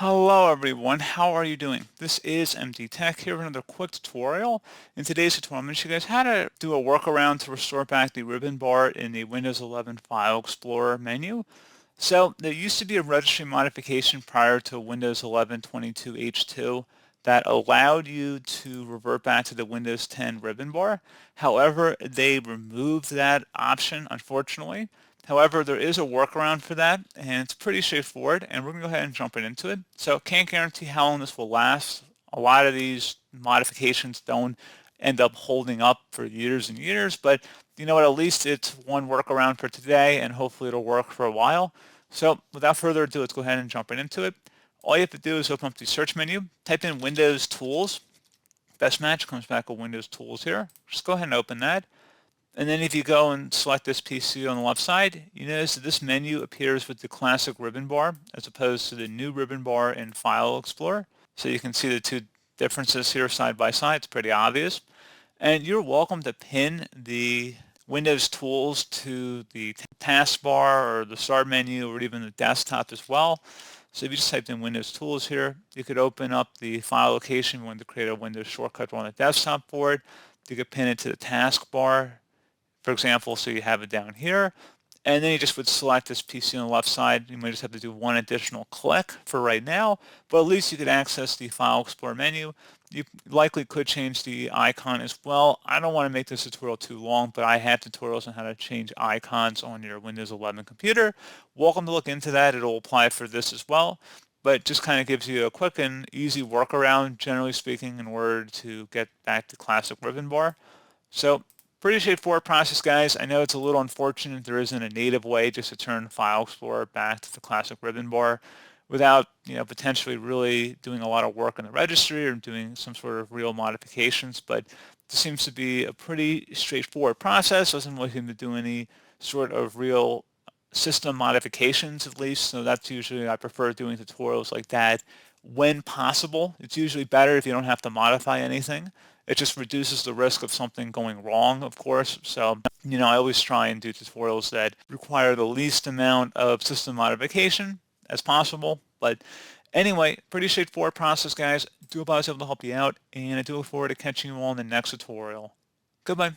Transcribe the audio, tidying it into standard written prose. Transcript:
Hello everyone, how are you doing? This is MD Tech here with another quick tutorial. In today's tutorial, I'm going to show you guys how to do a workaround to restore back the ribbon bar in the Windows 11 File Explorer menu. So there used to be a registry modification prior to Windows 11 22H2 that allowed you to revert back to the Windows 10 ribbon bar. However, they removed that option, unfortunately. However, there is a workaround for that, and it's pretty straightforward, and we're going to go ahead and jump right into it. So can't guarantee how long this will last. A lot of these modifications don't end up holding up for years and years, but you know what, at least it's one workaround for today, and hopefully it'll work for a while. So without further ado, let's go ahead and jump right into it. All you have to do is open up the search menu, type in Windows Tools. Best match comes back with Windows Tools here. Just go ahead and open that. And then if you go and select this PC on the left side, you notice that this menu appears with the classic ribbon bar as opposed to the new ribbon bar in File Explorer. So you can see the two differences here side by side. It's pretty obvious. And you're welcome to pin the Windows tools to the taskbar or the start menu or even the desktop as well. So if you just typed in Windows tools here, you could open up the file location. You want to create a Windows shortcut on the desktop board. You could pin it to the taskbar, for example, so you have it down here. And then you just would select this PC on the left side. You might just have to do one additional click for right now, but at least you could access the File Explorer menu. You likely could change the icon as well. I don't want to make this tutorial too long, but I have tutorials on how to change icons on your Windows 11 computer. Welcome to look into that. It'll apply for this as well, but just kind of gives you a quick and easy workaround, generally speaking, in order to get back to classic ribbon bar. So pretty straightforward process, guys. I know it's a little unfortunate there isn't a native way just to turn File Explorer back to the classic ribbon bar without, potentially really doing a lot of work in the registry or doing some sort of real modifications. But this seems to be a pretty straightforward process. Doesn't really seem to do any sort of real system modifications, at least. So that's usually, I prefer doing tutorials like that when possible. It's usually better if you don't have to modify anything. It just reduces the risk of something going wrong, of course. So, I always try and do tutorials that require the least amount of system modification as possible. But anyway, pretty straightforward process, guys. Do hope I was able to help you out, and I do look forward to catching you all in the next tutorial. Goodbye.